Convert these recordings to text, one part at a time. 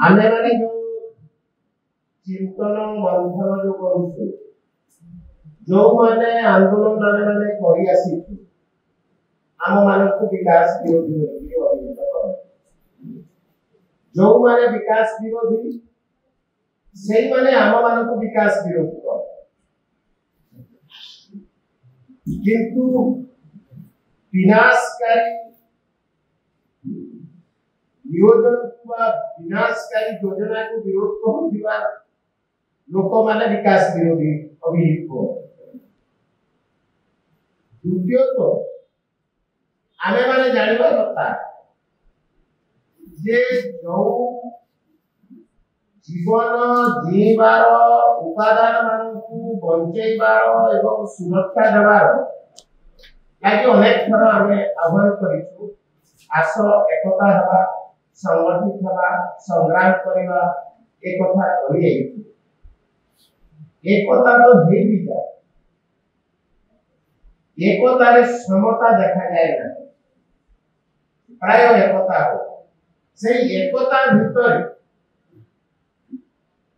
आने माने जो चिंतन मंथन जो करूछु जो माने आंदोलन माने करी आसी आम मानक विकास विरोधी अभिहित कर जो माने विकास विरोधी से माने आम मानक विकास विरोधी कर किंतु विनाशकारी नियोजन विनाशकारी योजना को विरोध करुवा लोक माने विकास विरोधी अभिहित को द्वितीय तो आमे माने जानिबा कथा जे जो जीवन जीवार उपादान मानकु बंचैबार एवं सुरक्षा देबार लागि अनेक थर आमे आह्वान करिछु आस एकता हेबा संगठित हेबा संग्राम करिबा एक कथा कहि आइछु एकता तो हे भी जाए एकता रे समता देखा जाए ना प्राय एकता हो से एकता भीतर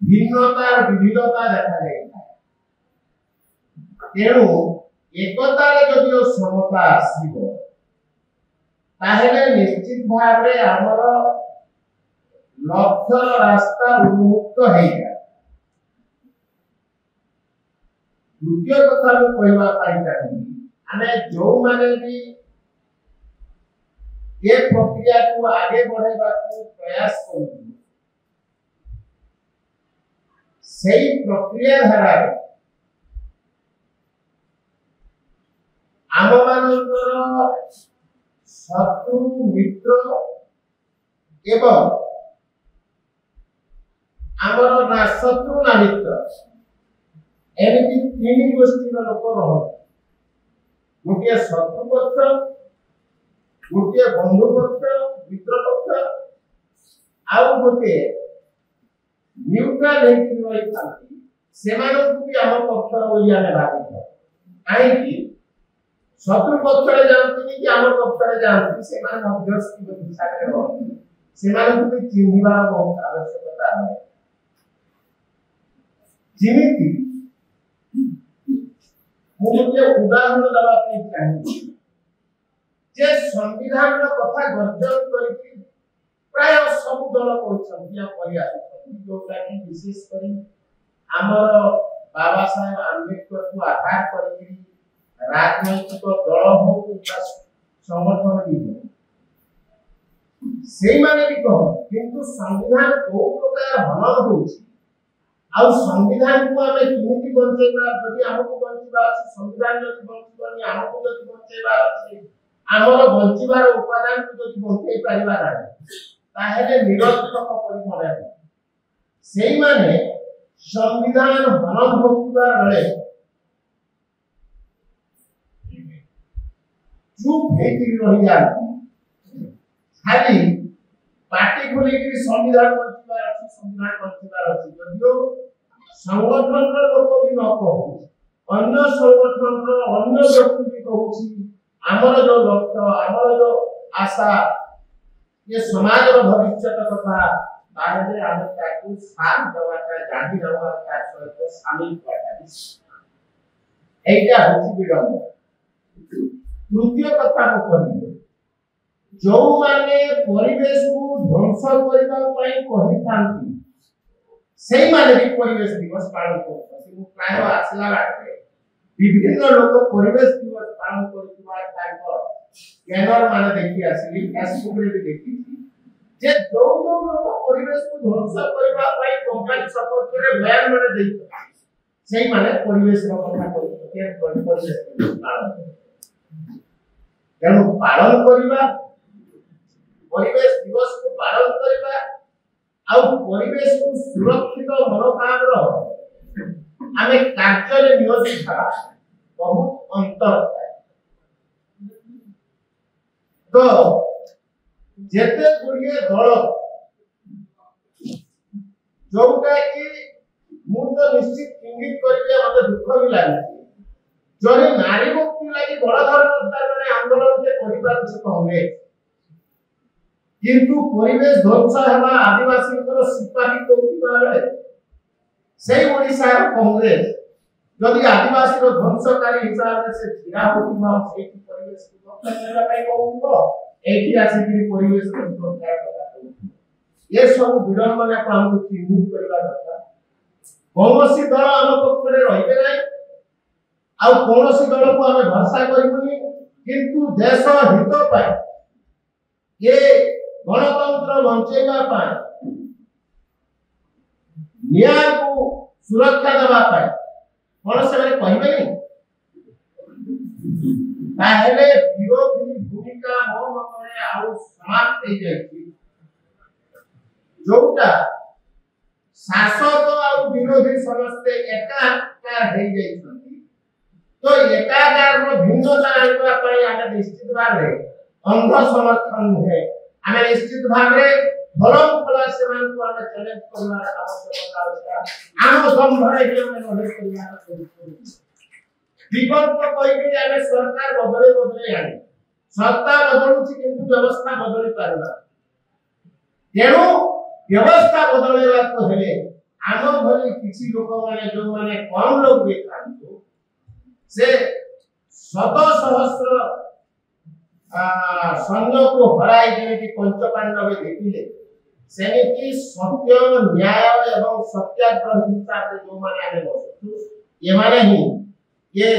भिन्नता विविधता देखा जाए तेणु एकता रे जदियो समता आसीबो ताहेले निश्चित भाव रे हमर लक्ष्य रास्ता उन्मुक्त हो जाए द्वितीय कथा को कहवा पाई चाहिए आने जो माने भी ये प्रक्रिया को आगे बढ़ेबा को प्रयास करू सही प्रक्रिया धारा आम मानकर शत्रु मित्र एवं आमर ना शत्रु ना मित्र एमती तीन गोष्ठी लोक रह गोटे शत्रु पक्ष गोटे बंधु पक्ष मित्र पक्ष आउ गोटे न्यूट्रल रही से भी आम पक्ष बोली आम भावी कहीं शत्रु पक्ष जानते कि आम पक्ष जानते से मध्यस्थी हिसाब से चिन्हबार बहुत आवश्यकता है जिमिति मुझे उदाहरण दबा पे चाहिए जे संविधान रो कथा गर्जन करके प्राय सब दल कहछन या परिया जोटा कि विशेष करी हमर बाबा साहेब आंबेडकर को आधार करके राजनैतिक दल हो कि संगठन भी हो सेही माने भी कहो किंतु संविधान को प्रकार हनन होछि आ संविधान को हमें किमिति बंचेबा जदि हमको बंचीबा अछि संविधान जदि बंचीबानी हमको जदि बंचेबा अछि हमर बंचीबार उपादान को जदि बंचै परिबा नाही ताहेले निरर्थक परि मरे सेही माने संविधान हनन होतिबा बेले चुप हेकि रहि जाती खाली पार्टी को लेकर संविधान बंचीबार अछि संविधान बंचीबार अछि जदियो संगठन रो लोक भी न कहू अन्य संगठन रो अन्य व्यक्ति भी कहूची हमर जो लक्ष्य हमर जो आशा ये समाज रो भविष्य कथा तारे हम ताकू साथ देवाटा जानि देवाटा सहित शामिल करता एटा होची विडंब तृतीय कथा को कहि जो माने परिवेश को ध्वंस करबा पई कहि थांती सेही माने भी परिवेश दिवस पालन करते मु प्राय आसला बाटे विभिन्न लोक परिवेश दिवस पालन करथुवा ताको बैनर माने देखि आसिली फेसबुक रे भी देखि जे जो जो लोक परिवेश को ध्वंस करबा पई कंपनी सपोर्ट करे बयान माने देइ सेही माने परिवेश रो कथा कहते परिवेश पालन तेणु पालन करबा परिवेश दिवस को पालन करबा आ परिवेश को सुरक्षित मनोभाव रो आमे कार्य रे नियोजित था बहुत अंतर है तो जेते गुड़िए दल जोटा कि मु तो निश्चित इंगित करके मते दुख भी लागे जने नारी मुक्ति लागि बड़ धर्म माने आंदोलन के करिबा छै कांग्रेस किंतु परिवेश ध्वंस हेबा आदिवासी सिपाही कहूथिबा बेले सेई ओडिसा कांग्रेस जदि आदिवासी ध्वंसकारी हिसाब से छिड़ा होतिबा सेई परिवेश को रक्षा करबा पई कहूथबो एठी आसीकरी परिवेश को सुरक्षा करबा कहूथबो ये सब विडंबना को हमको चिन्हित करबा दरकार कौनसी दल आम पक्षरे रहिबे नै आ कौनसी दल को आमे भरसा करिबुनी किंतु देश हित पाए ये गणतंत्र बंचेगा पाए न्याय को सुरक्षा देवा पाए कौन से मैंने कहबे नहीं ताहेले विरोधी भूमिका मो मकरे आउ समाप्त हो जाई जोटा शासक और विरोधी समस्ते एकाकार हो जाई तो एकाकार रो भिन्नता आइबा पई आमे निश्चित भाबरे अंध समर्थन है आमे निश्चित भाबरे भलम फला सेमान को आमे चैलेंज करना आवश्यकता होता आम संभरे के आमे लड़ाई करना विकल्प कहि के आमे सरकार बदले आनी सत्ता बदलुची किंतु व्यवस्था बदली पारना तेणु व्यवस्था बदलेला तो हेले आम भली किसी लोक माने जो माने कम लोग बेखांतो से शत सहस्र सैन्य को हराई जेमिति पंचपांडव देखिले सेमिति सत्य न्याय एवं सत्याग्रह हिसाब से जो माने आने बसु ये माने ही ये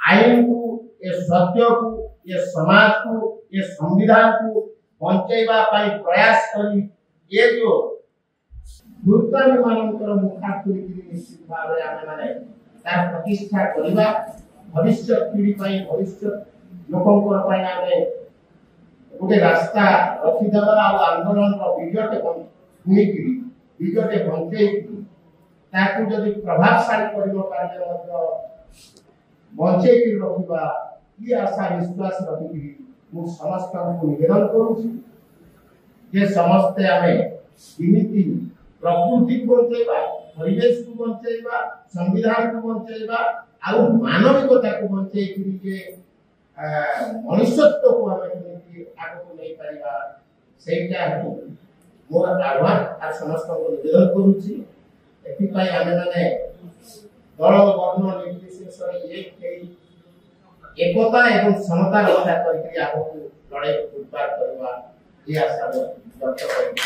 आईन को ये सत्य को ये समाज को ये संविधान को बंचेबा पाई प्रयास करी ये जो दुर्गम मानकर मुखापुरी निश्चित भाव आमे माने तार प्रतिष्ठा करिबा भविष्य पीढ़ी पाई भविष्य लोकंकर पाई आमे गोटे रास्ता रखी देबा आ आंदोलन रो विजयटे भूमिकी विजयटे बंचै ताकू जदि प्रभावशाली करिनो कार्य मध्य बंचै कि रखिबा ई आशा विश्वास रखि मु समस्त को निवेदन करूछी जे समस्त आमे इमिति प्रकृति को बंचैबा परिवेश को बंचैबा संविधान को बंचैबा आ मानविकता को बंचै कि जे मनुष्यत्व को हमें केମିତି आगको नहीं पारिबा सेटा मोर आह्वान आ समस्त को निवेदन करूची एथि पई आमे माने दल वर्ण निर्विशेष एकता एवं समता रक्षा करके आगको लड़ाई उत्पाद करबा ये आशा व्यक्त करके